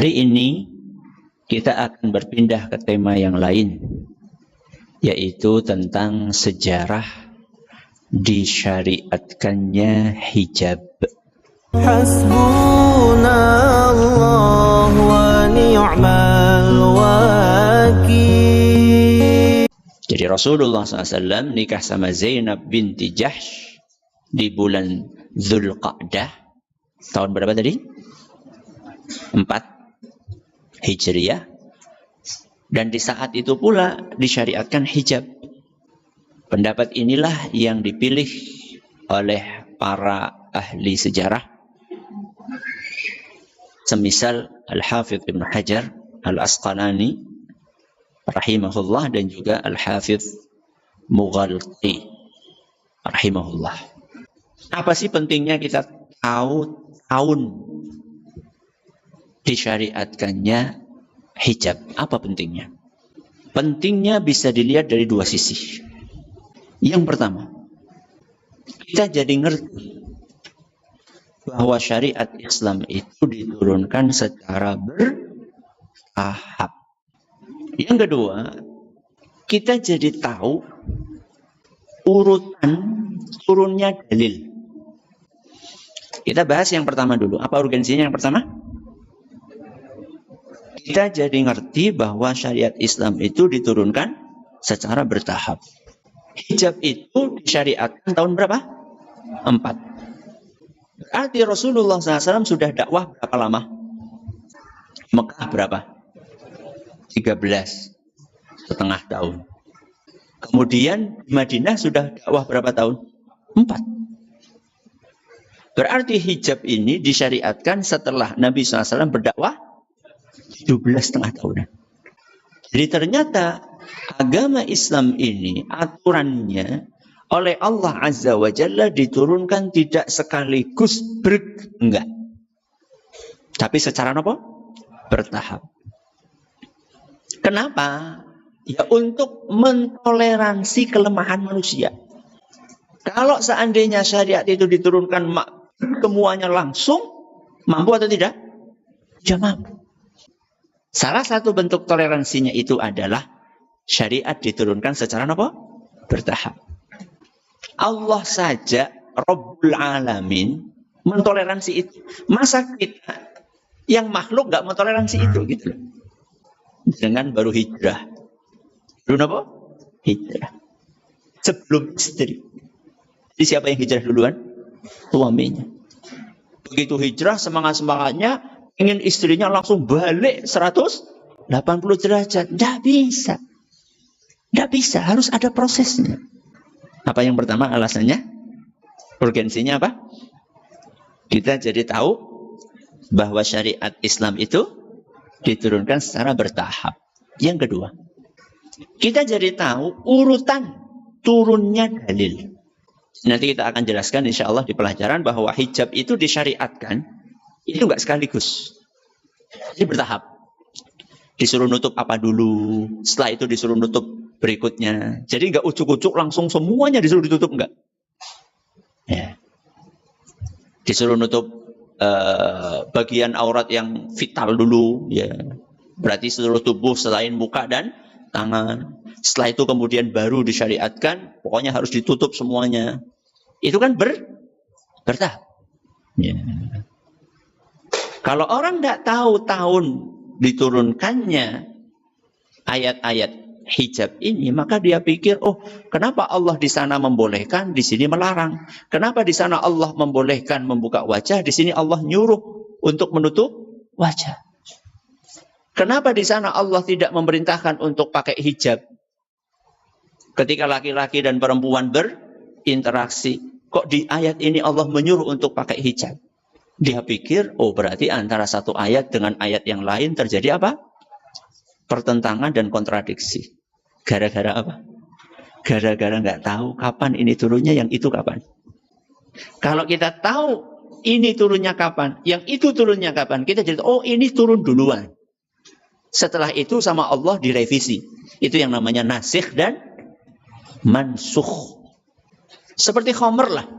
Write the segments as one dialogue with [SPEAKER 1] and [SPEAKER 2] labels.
[SPEAKER 1] Hari ini kita akan berpindah ke tema yang lain, yaitu tentang sejarah disyariatkannya hijab.
[SPEAKER 2] Hasbunallah wa ni'mal wakil.
[SPEAKER 1] Jadi Rasulullah SAW nikah sama Zainab binti Jahsh di bulan Dzulqa'dah. Tahun berapa tadi? 4 Hijriyah. Dan di saat itu pula disyariatkan hijab. Pendapat inilah yang dipilih oleh para ahli sejarah, semisal Al-Hafidh Ibn Hajar Al-Asqalani rahimahullah dan juga Al-Hafidh Mughalti rahimahullah. Apa sih pentingnya kita tahu tahun disyariatkannya hijab? Apa pentingnya? Pentingnya bisa dilihat dari dua sisi. Yang pertama, kita jadi ngerti bahwa syariat Islam itu diturunkan secara bertahap. Yang kedua, kita jadi tahu urutan turunnya dalil. Kita bahas yang pertama dulu. Apa urgensinya yang pertama? Kita jadi ngerti bahwa syariat Islam itu diturunkan secara bertahap. Hijab itu disyariatkan tahun berapa? 4. Berarti Rasulullah SAW sudah dakwah berapa lama? Mekah berapa? 13,5 tahun. Kemudian di Madinah sudah dakwah berapa tahun? 4. Berarti hijab ini disyariatkan setelah Nabi SAW berdakwah 17,5 tahunan. Jadi ternyata agama Islam ini aturannya oleh Allah Azza wa Jalla diturunkan tidak sekaligus enggak. Tapi secara apa? Bertahap. Kenapa? Ya untuk mentoleransi kelemahan manusia. Kalau seandainya syariat itu diturunkan semuanya langsung, mampu atau tidak? Tidak mampu. Salah satu bentuk toleransinya itu adalah syariat diturunkan secara apa? Bertahap. Allah saja, Rabbul Alamin, mentoleransi itu. Masa kita yang makhluk gak mentoleransi itu gitu loh. Dengan baru hijrah. Dulu apa? Hijrah. Sebelum istri. Jadi siapa yang hijrah duluan? Suaminya. Begitu hijrah, semangat-semangatnya ingin istrinya langsung balik 180 derajat. Tidak bisa. Tidak bisa. Harus ada prosesnya. Apa yang pertama alasannya? Urgensinya apa? Kita jadi tahu bahwa syariat Islam itu diturunkan secara bertahap. Yang kedua, kita jadi tahu urutan turunnya dalil. Nanti kita akan jelaskan insya Allah di pelajaran bahwa hijab itu disyariatkan itu enggak sekaligus. Jadi bertahap. Disuruh nutup apa dulu, setelah itu disuruh nutup berikutnya. Jadi enggak ucuk-ucuk langsung semuanya disuruh ditutup, enggak. Ya. Disuruh nutup bagian aurat yang vital dulu, ya. Berarti seluruh tubuh selain muka dan tangan. Setelah itu kemudian baru disyariatkan, pokoknya harus ditutup semuanya. Itu kan bertahap. Ya. Kalau orang tidak tahu tahun diturunkannya ayat-ayat hijab ini, maka dia pikir, oh, kenapa Allah di sana membolehkan, di sini melarang? Kenapa di sana Allah membolehkan membuka wajah, di sini Allah nyuruh untuk menutup wajah? Kenapa di sana Allah tidak memerintahkan untuk pakai hijab ketika laki-laki dan perempuan berinteraksi? Kok di ayat ini Allah menyuruh untuk pakai hijab? Dia pikir, oh berarti antara satu ayat dengan ayat yang lain terjadi apa? Pertentangan dan kontradiksi. Gara-gara apa? Gara-gara nggak tahu kapan ini turunnya, yang itu kapan. Kalau kita tahu ini turunnya kapan, yang itu turunnya kapan, kita jadi, oh ini turun duluan. Setelah itu sama Allah direvisi. Itu yang namanya nasikh dan mansukh. Seperti khomer lah.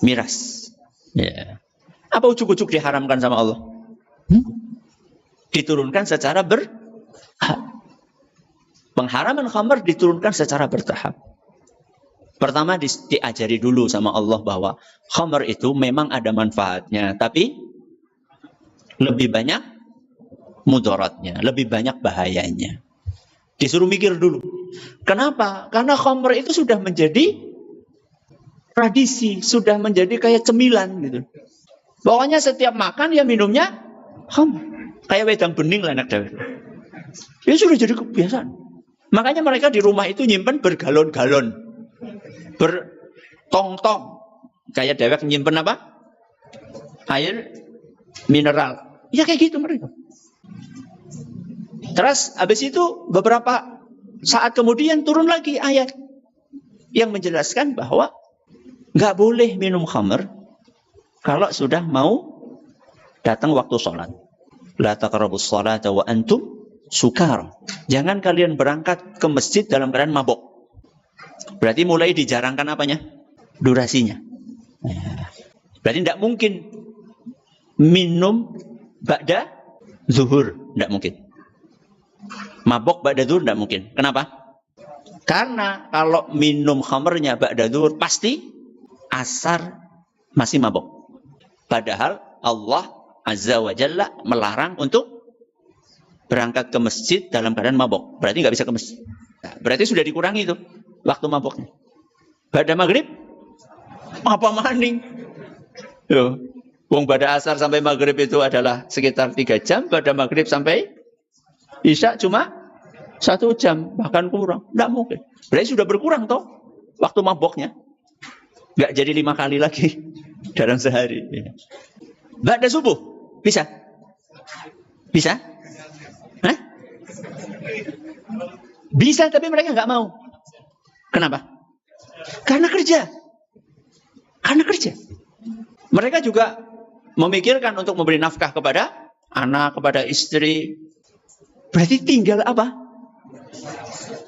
[SPEAKER 1] Miras. Ya. Apa ujuk-ujuk diharamkan sama Allah? diturunkan secara bertahap. Pengharaman khamr diturunkan secara bertahap. Pertama diajari dulu sama Allah bahwa khamr itu memang ada manfaatnya, tapi lebih banyak mudaratnya, lebih banyak bahayanya. Disuruh mikir dulu. Kenapa? Karena khamr itu sudah menjadi tradisi, sudah menjadi kayak cemilan gitu. Pokoknya setiap makan ya minumnya khamr. Kayak wedang bening lah anak dewek. Ya sudah jadi kebiasaan. Makanya mereka di rumah itu nyimpen bergalon-galon, bertong-tong. Kayak dewek nyimpen apa? Air mineral. Ya kayak gitu mereka. Terus habis itu beberapa saat kemudian turun lagi ayat yang menjelaskan bahwa nggak boleh minum khamr kalau sudah mau datang waktu sholat. La taqrabus sholata wa antum sukar. Jangan kalian berangkat ke masjid dalam keadaan mabok. Berarti mulai dijarangkan apanya? Durasinya. Berarti tidak mungkin minum ba'da zuhur. Tidak mungkin. Mabok ba'da zuhur tidak mungkin. Kenapa? Karena kalau minum khamrnya ba'da zuhur pasti asar masih mabok. Padahal Allah Azza wa Jalla melarang untuk berangkat ke masjid dalam keadaan mabok. Berarti nggak bisa ke masjid. Nah, berarti sudah dikurangi itu waktu maboknya. Ba'da maghrib apa maning? Yo, wong ba'da asar sampai maghrib itu adalah sekitar 3 jam. Ba'da maghrib sampai isya cuma 1 jam, bahkan kurang. Nggak mungkin. Berarti sudah berkurang toh waktu maboknya. Nggak jadi 5 kali lagi dalam sehari. Ba'da subuh bisa? Bisa? Hah? Bisa, tapi mereka nggak mau. Kenapa? Karena kerja. Karena kerja. Mereka juga memikirkan untuk memberi nafkah kepada anak, kepada istri. Berarti tinggal apa?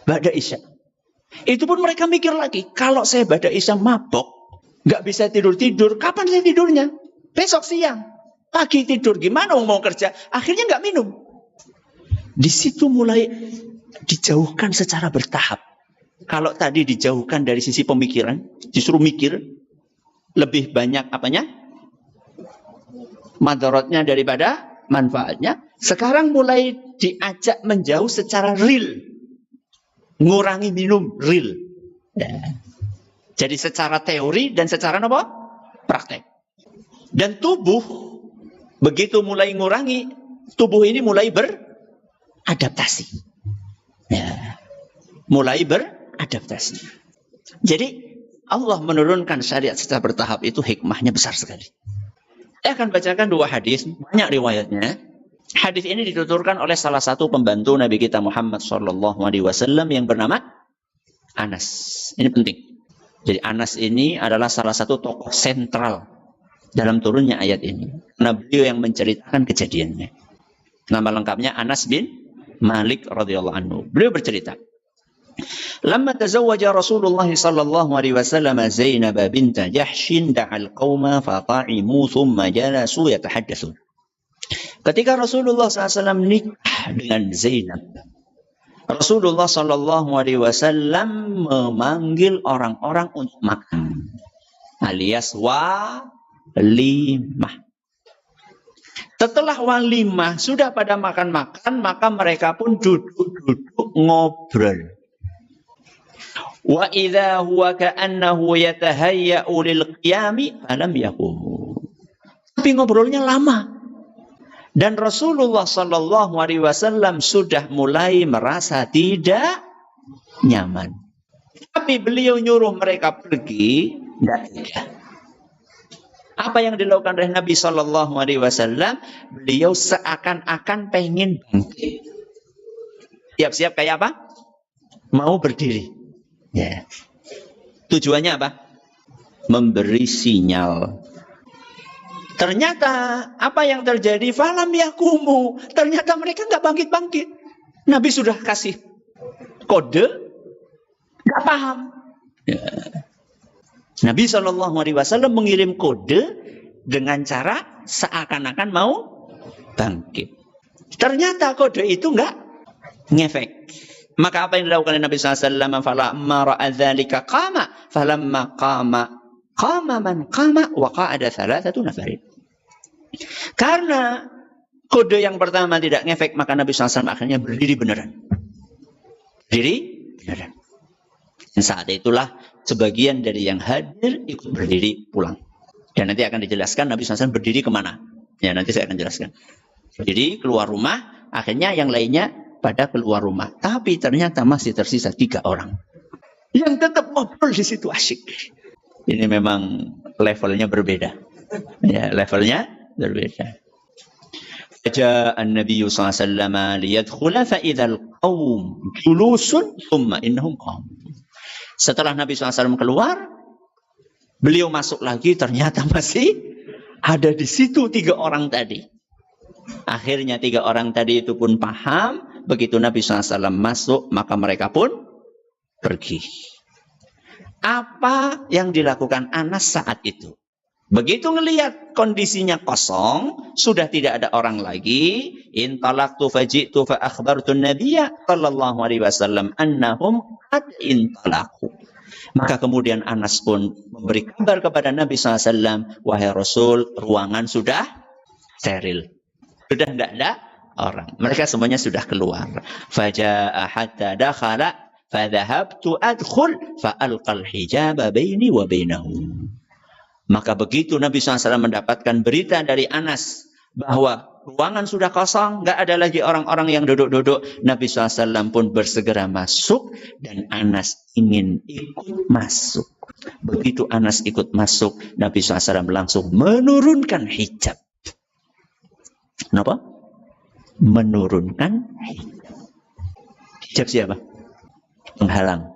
[SPEAKER 1] Ba'da isya. Itu pun mereka mikir lagi. Kalau saya ba'da isya mabok, nggak bisa tidur-tidur, kapan saya tidurnya? Besok siang. Pagi tidur, gimana mau kerja? Akhirnya nggak minum. Di situ mulai dijauhkan secara bertahap. Kalau tadi dijauhkan dari sisi pemikiran, disuruh mikir, lebih banyak apanya? Madaratnya daripada manfaatnya. Sekarang mulai diajak menjauh secara real. Ngurangi minum, real. Ya. Jadi secara teori dan secara apa? Praktek. Dan tubuh, begitu mulai ngurangi, tubuh ini mulai beradaptasi. Ya. Mulai beradaptasi. Jadi Allah menurunkan syariat secara bertahap itu hikmahnya besar sekali. Saya akan bacakan 2 hadis, banyak riwayatnya. Hadis ini dituturkan oleh salah satu pembantu Nabi kita Muhammad SAW yang bernama Anas. Ini penting. Jadi Anas ini adalah salah satu tokoh sentral dalam turunnya ayat ini. Karena beliau yang menceritakan kejadiannya. Nama lengkapnya Anas bin Malik radhiyallahu anhu. Beliau bercerita. Lamma tazawwaja Rasulullah sallallahu alaihi wasallam Zainab bint Jahsy da'al qauma fata'imu thumma jalasu yatahaddatsun. Ketika Rasulullah SAW nikah dengan Zainab, Rasulullah sallallahu alaihi wasallam memanggil orang-orang untuk makan, alias walimah. Setelah walimah sudah pada makan-makan, maka mereka pun duduk-duduk ngobrol. Wa idza huwa ka'annahu yatahayya'u lil qiyami falam yaqum. Tapi ngobrolnya lama. Dan Rasulullah sallallahu alaihi wasallam sudah mulai merasa tidak nyaman. Tapi beliau nyuruh mereka pergi, tidak. Apa yang dilakukan oleh Nabi sallallahu alaihi wasallam? Beliau seakan-akan pengen bangkit. Siap-siap kayak apa? Mau berdiri. Ya. Tujuannya apa? Memberi sinyal. Ternyata apa yang terjadi? Falam yakumu. Ternyata mereka nggak bangkit-bangkit. Nabi sudah kasih kode, nggak paham. Ya. Nabi SAW mengirim kode dengan cara seakan-akan mau bangkit. Ternyata kode itu enggak ngefek. Maka apa yang dilakukan oleh Nabi SAW? Falamma ra'a dzalika qama, falamma qama man qama wa qa'ada thalathatu nafarin. Karena kode yang pertama tidak ngefek, maka Nabi SAW akhirnya berdiri beneran. Berdiri beneran. Dan saat itulah sebagian dari yang hadir ikut berdiri pulang. Dan nanti akan dijelaskan Nabi SAW berdiri kemana. Ya, nanti saya akan jelaskan. Berdiri keluar rumah, akhirnya yang lainnya pada keluar rumah. Tapi ternyata masih tersisa 3 orang. Yang tetap ngobrol di situ asyik. Ini memang levelnya berbeda. Ya, levelnya berbeda. Ja'an Nabi sallallahu alaihi wasallam liyadkhula fa idzal qaum julusun thumma innahum qam. Setelah Nabi SAW keluar, beliau masuk lagi, ternyata masih ada di situ 3 orang tadi. Akhirnya 3 orang tadi itu pun paham, begitu Nabi SAW masuk, maka mereka pun pergi. Apa yang dilakukan Anas saat itu? Begitu ngelihat kondisinya kosong, sudah tidak ada orang lagi, intalaqtu faji'tu fa akhbartu an-nabiyya sallallahu alaihi wasallam annahum qad intalaqu. Maka kemudian Anas pun memberi kabar kepada Nabi SAW, wahai Rasul, ruangan sudah steril. Sudah tidak ada orang. Mereka semuanya sudah keluar. Faja'a hatta dakhala fadhahabtu adkhul fa'alqal hijaba baini wa bainahu. Maka begitu Nabi SAW mendapatkan berita dari Anas bahwa ruangan sudah kosong, nggak ada lagi orang-orang yang duduk-duduk, Nabi SAW pun bersegera masuk dan Anas ingin ikut masuk. Begitu Anas ikut masuk, Nabi SAW langsung menurunkan hijab. Kenapa? Menurunkan hijab. Hijab siapa? Penghalang,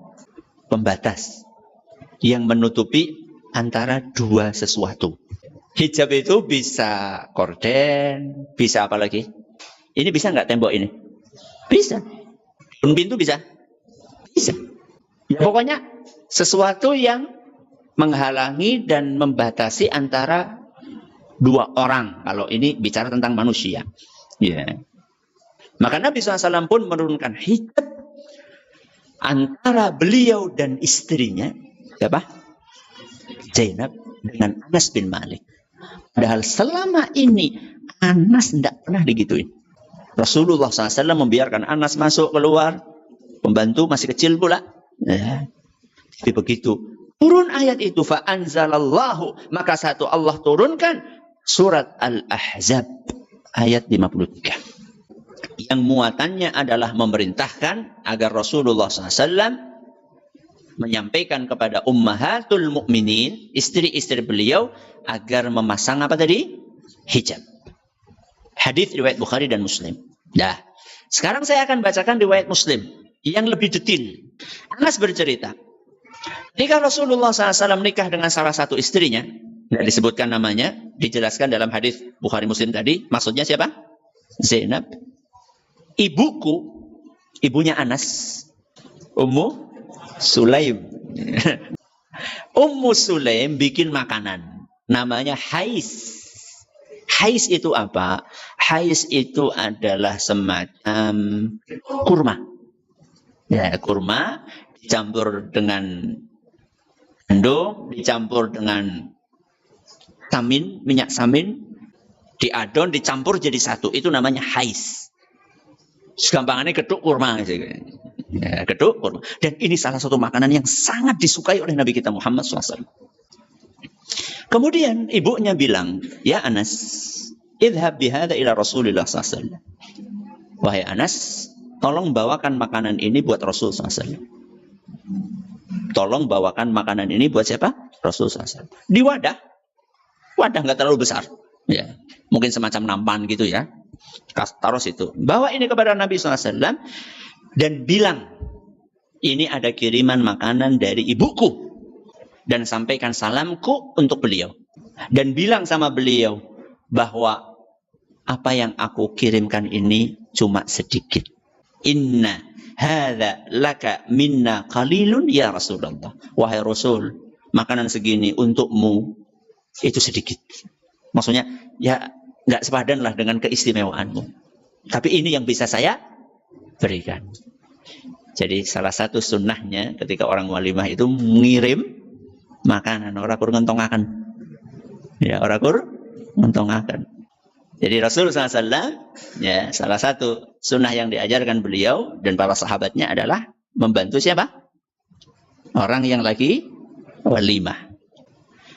[SPEAKER 1] pembatas yang menutupi antara 2 sesuatu. Hijab itu bisa korden, bisa apa lagi? Ini bisa nggak tembok ini? Bisa. Pintu bisa? Bisa. Ya pokoknya sesuatu yang menghalangi dan membatasi antara 2 orang. Kalau ini bicara tentang manusia. Ya. Maka Nabi SAW pun menurunkan hijab antara beliau dan istrinya. Siapa? Zainab dengan Anas bin Malik. Padahal selama ini Anas tidak pernah digituin. Rasulullah SAW membiarkan Anas masuk keluar. Pembantu masih kecil pula. Ya. Tapi begitu turun ayat itu, fa'anzalallahu, maka satu Allah turunkan surat Al-Ahzab ayat 53. Yang muatannya adalah memerintahkan agar Rasulullah SAW menyampaikan kepada ummahatul mukminin, istri-istri beliau, agar memasang apa tadi? Hijab. Hadis riwayat Bukhari dan Muslim. Dah. Sekarang saya akan bacakan riwayat Muslim yang lebih detail. Anas bercerita, ketika Rasulullah SAW menikah dengan salah satu istrinya, tidak disebutkan namanya, dijelaskan dalam hadis Bukhari Muslim tadi. Maksudnya siapa? Zainab. Ibunya Anas, Ummu Sulaim. Ummu Sulaim bikin makanan. Namanya hais. Hais itu apa? Hais itu adalah semacam kurma. Ya, kurma dicampur dengan gandum, dicampur dengan samin, minyak samin, diadon, dicampur jadi satu. Itu namanya hais. Gampangannya geduk kurma. Ya, geduk kurma. Dan ini salah satu makanan yang sangat disukai oleh Nabi kita Muhammad SAW. Kemudian ibunya bilang, ya Anas, idhab bihada ila Rasulullah SAW. Wahai Anas, tolong bawakan makanan ini buat Rasul SAW. Tolong bawakan makanan ini buat siapa? Rasul SAW. Di wadah. Wadah nggak terlalu besar. Ya, mungkin semacam nampan gitu ya. Taruh situ. Bawa ini kepada Nabi SAW. Dan bilang, ini ada kiriman makanan dari ibuku. Dan sampaikan salamku untuk beliau. Dan bilang sama beliau bahwa apa yang aku kirimkan ini cuma sedikit. Inna hadza laka minna qalilun ya Rasulullah. Wahai Rasul, makanan segini untukmu itu sedikit. Maksudnya, ya nggak sepadan lah dengan keistimewaanmu. Tapi ini yang bisa saya berikan. Jadi salah satu sunnahnya ketika orang walimah itu mengirim makanan. Orang kur ngentongaken. Ya, orang kur ngentongaken. Jadi Rasul SAW, ya, salah satu sunnah yang diajarkan beliau dan para sahabatnya adalah membantu siapa? Orang yang lagi walimah.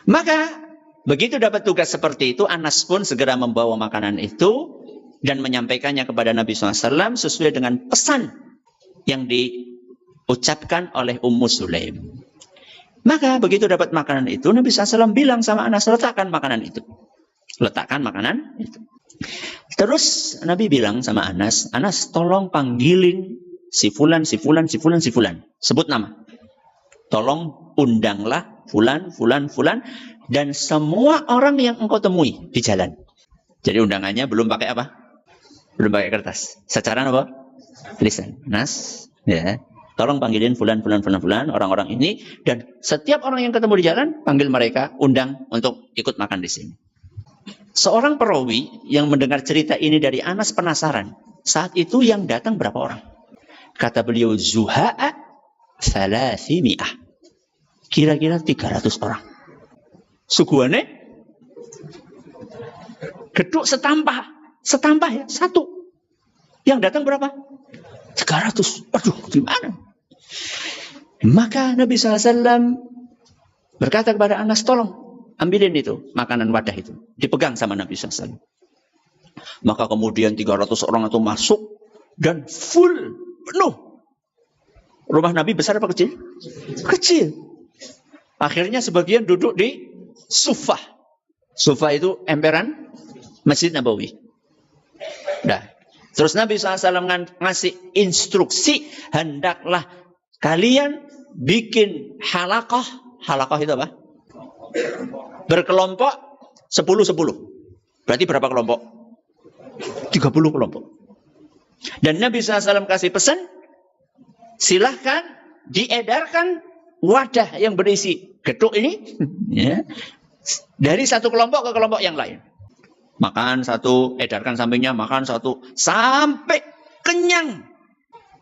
[SPEAKER 1] Maka begitu dapat tugas seperti itu, Anas pun segera membawa makanan itu dan menyampaikannya kepada Nabi SAW sesuai dengan pesan yang diucapkan oleh Ummu Sulaim. Maka begitu dapat makanan itu, Nabi SAW bilang sama Anas, letakkan makanan itu. Letakkan makanan itu. Terus Nabi bilang sama Anas, Anas tolong panggilin si fulan, si fulan, si fulan, si fulan. Sebut nama. Tolong undanglah fulan, fulan, fulan. Dan semua orang yang engkau temui di jalan. Jadi undangannya belum pakai apa? Belum pakai kertas. Secara apa? Lisan. Nas, ya. Tolong panggilin fulan, fulan, fulan, fulan, orang-orang ini. Dan setiap orang yang ketemu di jalan, panggil mereka, undang untuk ikut makan di sini. Seorang perawi yang mendengar cerita ini dari Anas penasaran. Saat itu yang datang berapa orang? Kata beliau, Zuha'a 300. Kira-kira 300 orang. Suguhane geduk setampah ya, satu. Yang datang berapa? 300. Aduh, gimana? Maka Nabi SAW berkata kepada Anas, tolong ambilin itu, makanan wadah itu. Dipegang sama Nabi SAW. Maka kemudian 300 orang itu masuk dan full, penuh. Rumah Nabi besar apa kecil? Kecil. Akhirnya sebagian duduk di Sufah. Sufah itu emperan Masjid Nabawi. Nah, terus Nabi SAW ngasih instruksi, hendaklah kalian bikin halaqah. Halaqah itu apa? Berkelompok 10-10. Berarti berapa kelompok? 30 kelompok. Dan Nabi SAW kasih pesan, silahkan diedarkan wadah yang berisi geduk ini ya, dari satu kelompok ke kelompok yang lain. Makan satu, edarkan sampingnya, makan satu, sampai kenyang.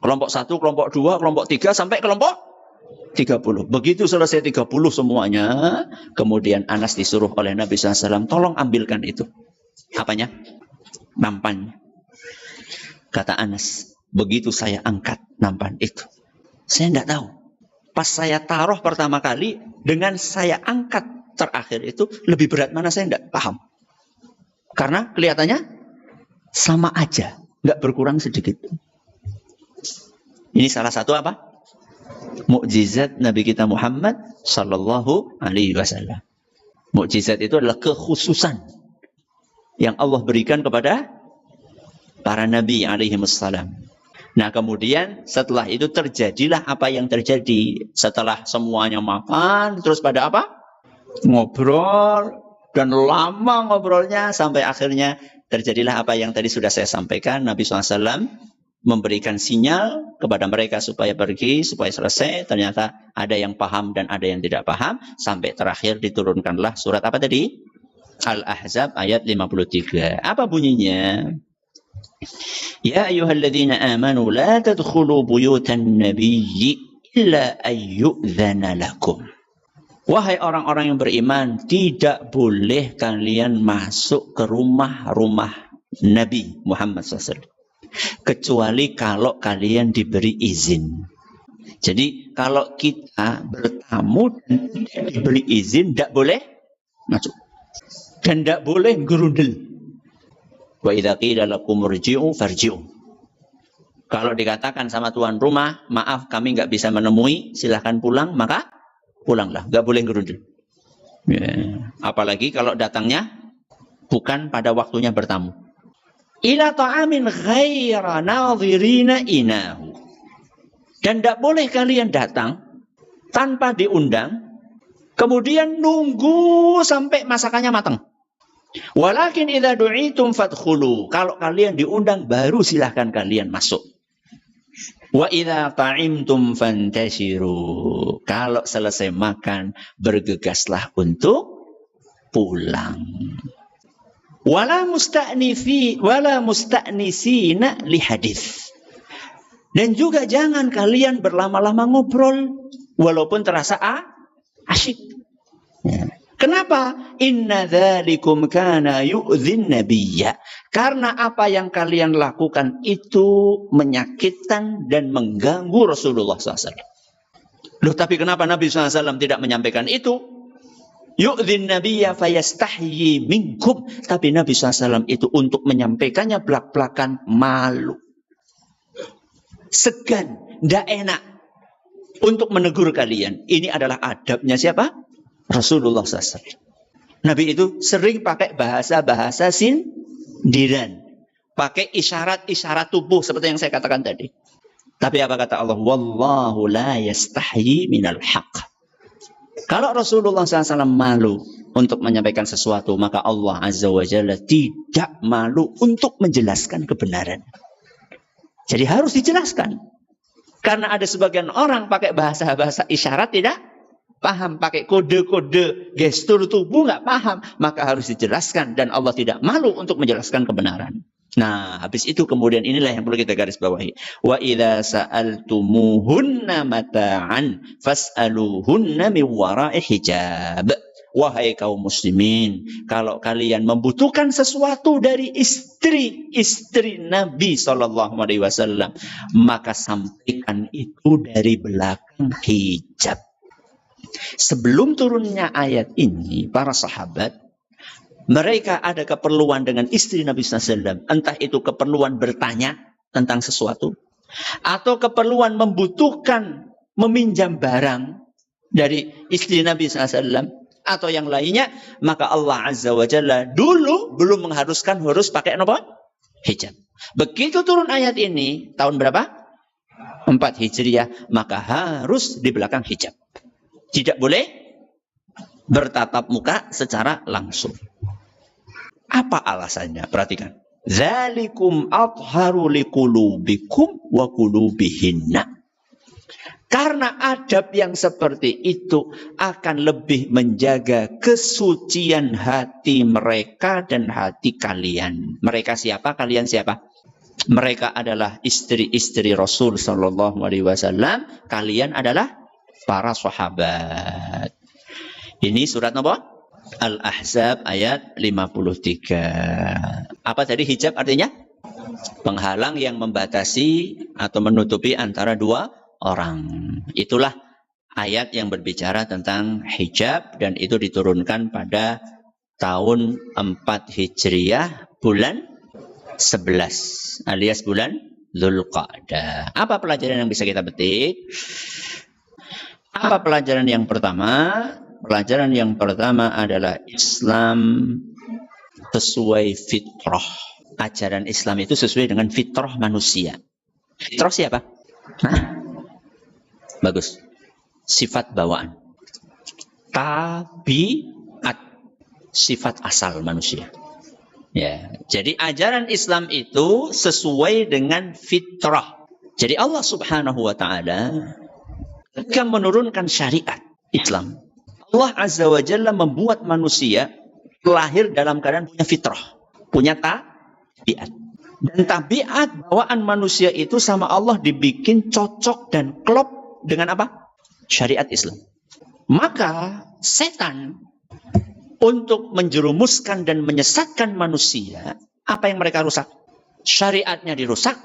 [SPEAKER 1] Kelompok 1, kelompok 2, kelompok 3, sampai kelompok 30. Begitu selesai 30 semuanya, kemudian Anas disuruh oleh Nabi SAW, tolong ambilkan itu. Apanya? Nampannya. Kata Anas, begitu saya angkat nampan itu, saya tidak tahu. Pas saya taruh pertama kali, dengan saya angkat terakhir itu, lebih berat mana saya tidak paham. Karena kelihatannya sama aja, nggak berkurang sedikit. Ini salah satu apa? Mukjizat Nabi kita Muhammad Sallallahu Alaihi Wasallam. Mukjizat itu adalah kekhususan yang Allah berikan kepada para Nabi alaihi wassalam. Nah kemudian setelah itu terjadilah apa yang terjadi. Setelah semuanya makan, terus pada apa? Ngobrol. Dan lama ngobrolnya sampai akhirnya terjadilah apa yang tadi sudah saya sampaikan. Nabi SAW memberikan sinyal kepada mereka supaya pergi, supaya selesai. Ternyata ada yang paham dan ada yang tidak paham. Sampai terakhir diturunkanlah surat apa tadi? Al-Ahzab ayat 53. Apa bunyinya? Ya ayyuhalladzina amanu la tadkhulu buyutan nabiyyi illa ayyu'dzana lakum. Wahai orang-orang yang beriman, tidak boleh kalian masuk ke rumah-rumah Nabi Muhammad SAW. Kecuali kalau kalian diberi izin. Jadi kalau kita bertamu dan tidak diberi izin, tidak boleh masuk. Dan tidak boleh gerundel. Wa idza qila lakum irji'u farji'u. Kalau dikatakan sama tuan rumah, maaf kami nggak bisa menemui, silahkan pulang, maka pulanglah, nggak boleh gerundel. Ya. Apalagi kalau datangnya bukan pada waktunya bertamu. Ila ta'amin ghaira nadhirina inahu. Dan tidak boleh kalian datang tanpa diundang, kemudian nunggu sampai masakannya matang. Walakin idza du'itum fadkhulu. Kalau kalian diundang baru silahkan kalian masuk. Wa idza ta'imtum fantashiru. Kalau selesai makan bergegaslah untuk pulang. Wala musta'nisina li hadis. Dan juga jangan kalian berlama-lama ngobrol walaupun terasa asyik. Ya. Kenapa? Inna dzalikum kana yu'dhin nabiyya. Karena apa yang kalian lakukan itu menyakitkan dan mengganggu Rasulullah SAW. Loh, tapi kenapa Nabi SAW tidak menyampaikan itu? Yu'dhin nabiyya fayastahyi minkum. Tapi Nabi SAW itu untuk menyampaikannya belak-belakan malu. Segan, tidak enak untuk menegur kalian. Ini adalah adabnya siapa? Rasulullah SAW. Nabi itu sering pakai bahasa-bahasa sindiran. Pakai isyarat-isyarat tubuh seperti yang saya katakan tadi. Tapi apa kata Allah? Wallahu la yastahyi minal haqq. Kalau Rasulullah SAW malu untuk menyampaikan sesuatu, maka Allah Azza wa Jalla tidak malu untuk menjelaskan kebenaran. Jadi harus dijelaskan. Karena ada sebagian orang pakai bahasa-bahasa isyarat tidak paham, pakai kode-kode gestur tubuh nggak paham, maka harus dijelaskan dan Allah tidak malu untuk menjelaskan kebenaran. Nah, habis itu kemudian inilah yang perlu kita garis bawahi. Wa idza sa'altumuhunna mata'an fas'aluhunna min wara'i hijab. Wahai kaum muslimin, kalau kalian membutuhkan sesuatu dari istri Nabi SAW, maka sampaikan itu dari belakang hijab. Sebelum turunnya ayat ini, para sahabat, mereka ada keperluan dengan istri Nabi SAW. Entah itu keperluan bertanya tentang sesuatu, atau keperluan membutuhkan meminjam barang dari istri Nabi SAW, atau yang lainnya. Maka Allah Azza wa Jalla dulu belum mengharuskan harus pakai apa? Hijab. Begitu turun ayat ini, tahun berapa? 4 Hijriah, maka harus di belakang hijab. Tidak boleh bertatap muka secara langsung. Apa alasannya? Perhatikan. Dzalikum athharu liqulubikum wa qulubihinna. Karena adab yang seperti itu akan lebih menjaga kesucian hati mereka dan hati kalian. Mereka siapa? Kalian siapa? Mereka adalah istri-istri Rasul Sallallahu Alaihi Wasallam. Kalian adalah para sahabat. Ini surat apa? Al-Ahzab ayat 53. Apa tadi hijab artinya? Penghalang yang membatasi atau menutupi antara dua orang. Itulah ayat yang berbicara tentang hijab, dan itu diturunkan pada tahun 4 Hijriah bulan 11 alias bulan Dzulqa'dah. Apa pelajaran yang bisa kita petik? Apa pelajaran yang pertama? Pelajaran yang pertama adalah Islam sesuai fitrah. Ajaran Islam itu sesuai dengan fitrah manusia. Fitrah siapa? Hah? Bagus. Sifat bawaan. Tabiat. Sifat asal manusia. Ya. Jadi ajaran Islam itu sesuai dengan fitrah. Jadi Allah Subhanahu wa Ta'ala ketika menurunkan syariat Islam, Allah Azza wa Jalla membuat manusia lahir dalam keadaan punya fitrah, punya tabiat. Dan tabiat bawaan manusia itu sama Allah dibikin cocok dan klop dengan apa? Syariat Islam. Maka setan untuk menjerumuskan dan menyesatkan manusia, apa yang mereka rusak? Syariatnya dirusak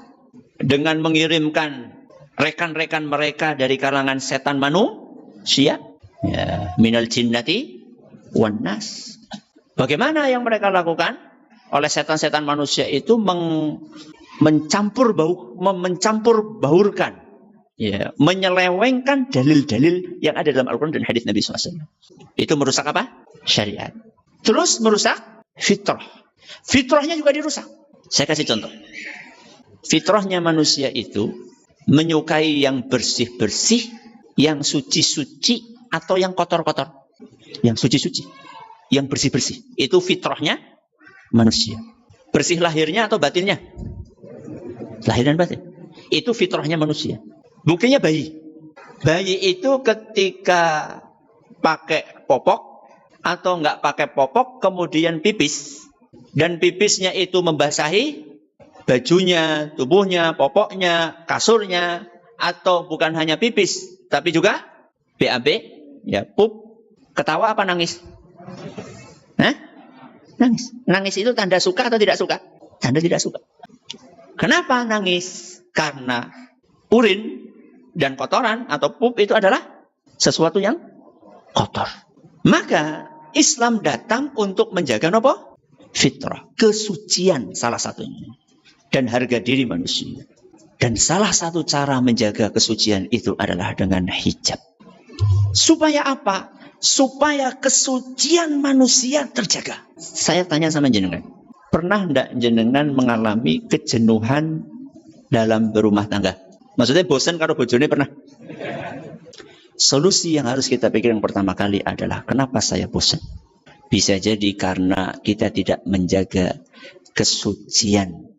[SPEAKER 1] dengan mengirimkan rekan-rekan mereka dari kalangan setan manusia, ya, minal jinnati wan nas. Bagaimana yang mereka lakukan oleh setan-setan manusia itu? Mencampur baurkan, ya, menyelewengkan dalil-dalil yang ada dalam Al-Quran dan hadis Nabi SAW. Itu merusak apa? Syariat. Terus merusak fitrah. Fitrahnya juga dirusak. Saya kasih contoh. Fitrahnya manusia itu menyukai yang bersih-bersih, yang suci-suci, atau yang kotor-kotor. Yang suci-suci, yang bersih-bersih. Itu fitrahnya manusia. Bersih lahirnya atau batinnya? Lahir dan batin. Itu fitrahnya manusia. Buktinya bayi. Bayi itu ketika pakai popok atau nggak pakai popok kemudian pipis, dan pipisnya itu membasahi bajunya, tubuhnya, popoknya, kasurnya, atau bukan hanya pipis, tapi juga BAB, ya, pup, ketawa apa nangis? Hah? Nangis. Nangis itu tanda suka atau tidak suka? Tanda tidak suka. Kenapa nangis? Karena urin dan kotoran atau pup itu adalah sesuatu yang kotor. Maka Islam datang untuk menjaga apa? Fitrah, kesucian salah satunya. Dan harga diri manusia. Dan salah satu cara menjaga kesucian itu adalah dengan hijab. Supaya apa? Supaya kesucian manusia terjaga. Saya tanya sama jenengan. Pernah enggak jenengan mengalami kejenuhan dalam berumah tangga? Maksudnya bosan karo bojone pernah? Solusi yang harus kita pikir yang pertama kali adalah kenapa saya bosan? Bisa jadi karena kita tidak menjaga kesucian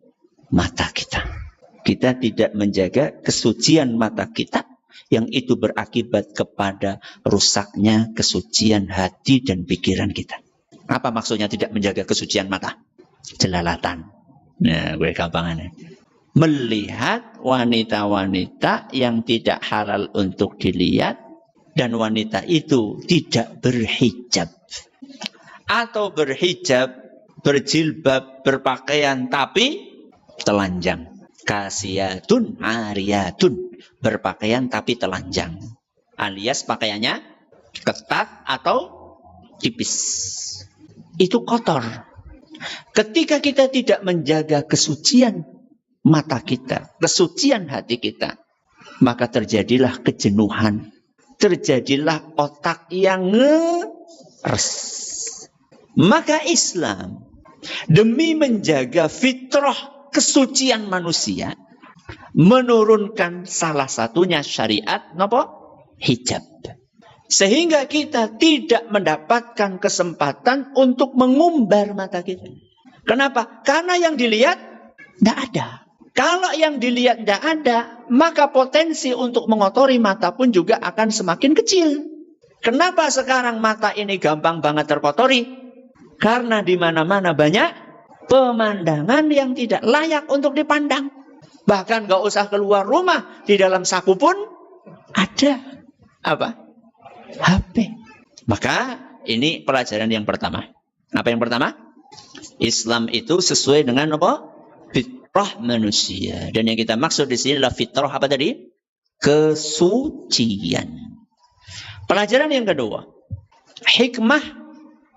[SPEAKER 1] mata kita. Kita tidak menjaga kesucian mata kita, yang itu berakibat kepada rusaknya kesucian hati dan pikiran kita. Apa maksudnya tidak menjaga kesucian mata? Jelalatan. Nah, gue gampangannya. Melihat wanita-wanita yang tidak halal untuk dilihat, dan wanita itu tidak berhijab. Atau berhijab, berjilbab, berpakaian, tapi telanjang. Kasiyatun ariyatun, berpakaian tapi telanjang, alias pakaiannya ketat atau tipis. Itu kotor. Ketika kita tidak menjaga kesucian mata kita, kesucian hati kita, maka terjadilah kejenuhan, terjadilah otak yang ngeres. Maka Islam demi menjaga fitrah kesucian manusia menurunkan salah satunya syariat hijab. Sehingga kita tidak mendapatkan kesempatan untuk mengumbar mata kita. Kenapa? Karena yang dilihat tidak ada. Kalau yang dilihat tidak ada, maka potensi untuk mengotori mata pun juga akan semakin kecil. Kenapa sekarang mata ini gampang banget terkotori? Karena di mana-mana banyak pemandangan yang tidak layak untuk dipandang. Bahkan gak usah keluar rumah, di dalam saku pun ada apa? HP. Maka ini pelajaran yang pertama. Apa yang pertama? Islam itu sesuai dengan apa? Fitrah manusia. Dan yang kita maksud di sini adalah fitrah apa tadi? Kesucian. Pelajaran yang kedua, hikmah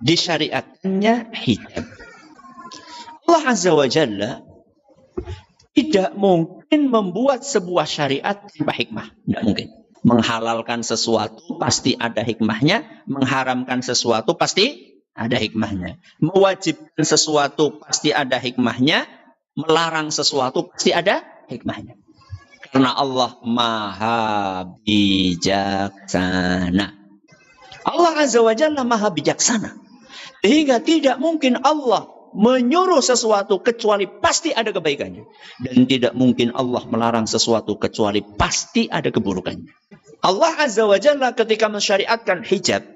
[SPEAKER 1] disyariatkannya hijab. Allah Azza wa Jalla tidak mungkin membuat sebuah syariat tanpa hikmah. Tidak mungkin. Menghalalkan sesuatu pasti ada hikmahnya. Mengharamkan sesuatu pasti ada hikmahnya. Mewajibkan sesuatu pasti ada hikmahnya. Melarang sesuatu pasti ada hikmahnya. Karena Allah Maha Bijaksana. Allah Azza wa Jalla Maha Bijaksana. Sehingga tidak mungkin Allah menyuruh sesuatu kecuali pasti ada kebaikannya. Dan tidak mungkin Allah melarang sesuatu kecuali pasti ada keburukannya. Allah Azza wa Jalla ketika mensyariatkan hijab,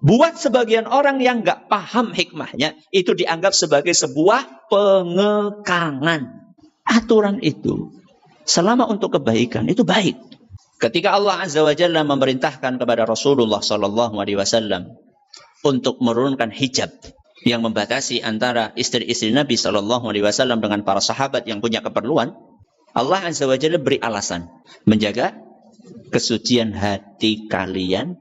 [SPEAKER 1] buat sebagian orang yang gak paham hikmahnya, itu dianggap sebagai sebuah pengekangan. Aturan itu, selama untuk kebaikan, itu baik. Ketika Allah Azza wa Jalla memerintahkan kepada Rasulullah SAW untuk menurunkan hijab, yang membatasi antara istri-istri Nabi SAW dengan para sahabat yang punya keperluan, Allah Azza wa Jalla beri alasan. Menjaga kesucian hati kalian,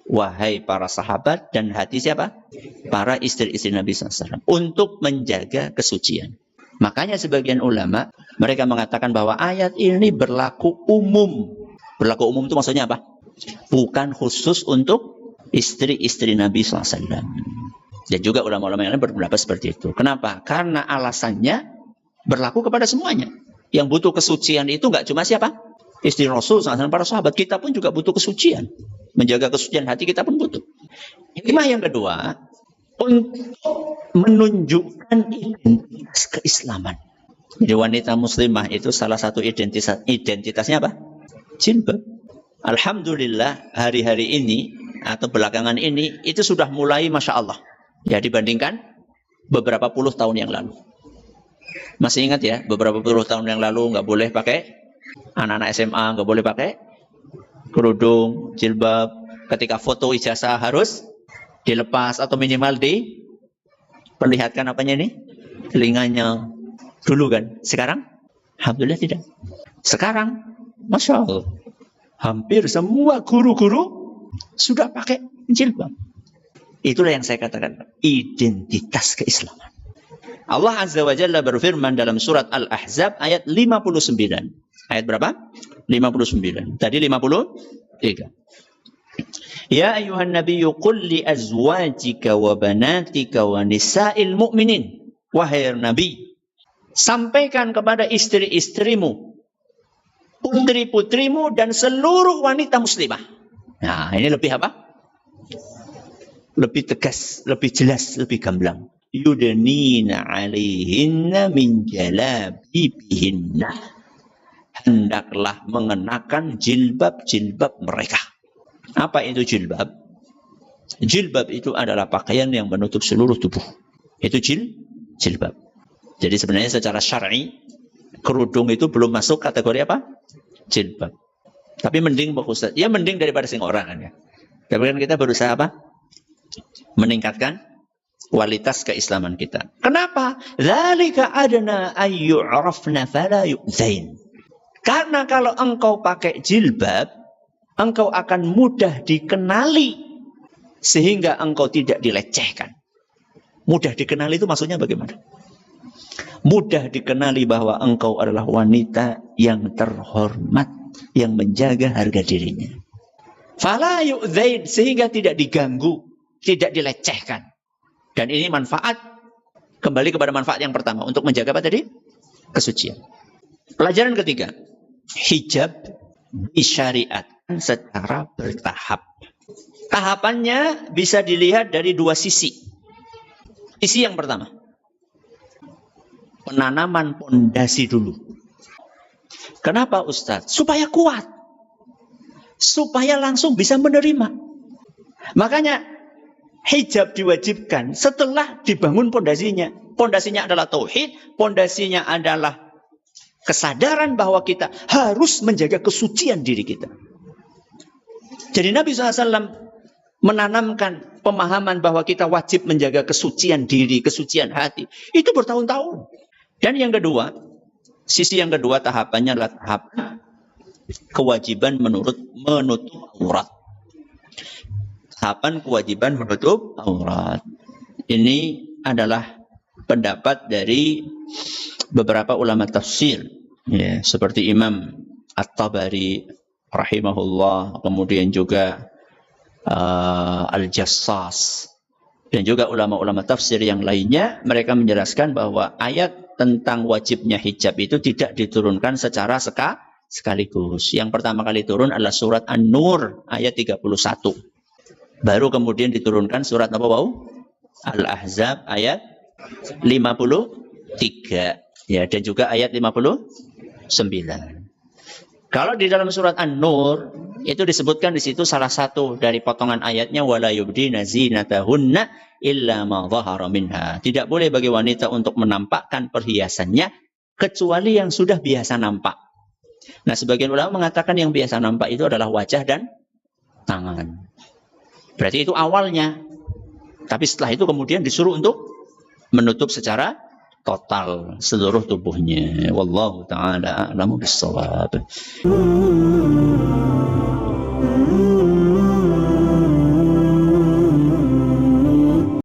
[SPEAKER 1] wahai para sahabat, dan hati siapa? Para istri-istri Nabi SAW. Untuk menjaga kesucian. Makanya sebagian ulama, mereka mengatakan bahwa ayat ini berlaku umum. Berlaku umum itu maksudnya apa? Bukan khusus untuk istri-istri Nabi SAW. Dan juga ulama-ulama yang lain berpendapat seperti itu. Kenapa? Karena alasannya berlaku kepada semuanya. Yang butuh kesucian itu nggak cuma siapa? Istri Rasul sama para sahabat. Kita pun juga butuh kesucian. Menjaga kesucian hati kita pun butuh. Hikmah yang kedua, untuk menunjukkan identitas keislaman. Jadi wanita muslimah itu salah satu identitasnya apa? Jilbab. Alhamdulillah hari-hari ini atau belakangan ini itu sudah mulai Masya Allah. Ya dibandingkan beberapa puluh tahun yang lalu. Masih ingat ya, beberapa puluh tahun yang lalu nggak boleh pakai, anak-anak SMA nggak boleh pakai kerudung, jilbab. Ketika foto ijazah harus dilepas atau minimal diperlihatkan apanya ini? Telinganya. Dulu kan. Sekarang? Alhamdulillah tidak. Sekarang, Masya Allah. Hampir semua guru-guru sudah pakai jilbab. Itulah yang saya katakan. Identitas keislaman. Allah Azza wa Jalla berfirman dalam surat Al-Ahzab ayat 59. Ayat berapa? 59. Tadi 53. Ya ayuhan nabiyyu qul li azwajika wa banatika wa nisa'il mu'minin. Wahai Nabi, sampaikan kepada istri-istrimu, putri-putrimu dan seluruh wanita muslimah. Nah, ini lebih apa? Lebih tegas, lebih jelas, lebih gamblang. Yudnina 'alaihinna min jalabibihinna. Hendaklah mengenakan jilbab-jilbab mereka. Apa itu jilbab? Jilbab itu adalah pakaian yang menutup seluruh tubuh. Itu jilbab. Jadi sebenarnya secara syar'i, kerudung itu belum masuk kategori apa? Jilbab. Tapi mending Pak Ustaz. Ya mending daripada sing orang kan ya. Tapi kan kita berusaha apa? Meningkatkan kualitas keislaman kita. Kenapa? Dzalika adna ayyu'rafna fala yu'zain. Karena kalau engkau pakai jilbab, engkau akan mudah dikenali sehingga engkau tidak dilecehkan. Mudah dikenali itu maksudnya bagaimana? Mudah dikenali bahwa engkau adalah wanita yang terhormat, yang menjaga harga dirinya. Fala yu'dzain, sehingga tidak diganggu, tidak dilecehkan. Dan ini manfaat, kembali kepada manfaat yang pertama untuk menjaga apa tadi? Kesucian. Pelajaran ketiga, hijab disyariatkan secara bertahap. Tahapannya bisa dilihat dari dua sisi. Sisi yang pertama, penanaman pondasi dulu. Kenapa Ustaz? Supaya kuat. Supaya langsung bisa menerima. Makanya hijab diwajibkan setelah dibangun pondasinya. Pondasinya adalah tauhid, pondasinya adalah kesadaran bahwa kita harus menjaga kesucian diri kita. Jadi Nabi SAW menanamkan pemahaman bahwa kita wajib menjaga kesucian diri, kesucian hati. Itu bertahun-tahun. Dan yang kedua, sisi yang kedua tahapannya adalah tahap kewajiban menutup aurat. Tahapan kewajiban menutup aurat. Ini adalah pendapat dari beberapa ulama tafsir, ya, seperti Imam At-Tabari rahimahullah, kemudian juga Al-Jassas, dan juga ulama-ulama tafsir yang lainnya. Mereka menjelaskan bahwa ayat tentang wajibnya hijab itu tidak diturunkan secara sekaligus. Yang pertama kali turun adalah surat An-Nur ayat 31. Baru kemudian diturunkan surat apa bau? Al-Ahzab ayat 53. Ya, dan juga ayat 59. Kalau di dalam surat An-Nur itu disebutkan di situ salah satu dari potongan ayatnya, wala yubdina zinatahunna illa ma dhahara minha. Tidak boleh bagi wanita untuk menampakkan perhiasannya kecuali yang sudah biasa nampak. Nah, sebagian ulama mengatakan yang biasa nampak itu adalah wajah dan tangan. Berarti itu awalnya. Tapi setelah itu kemudian disuruh untuk menutup secara total seluruh tubuhnya. Wallahu ta'ala a'lamu bis-shawab.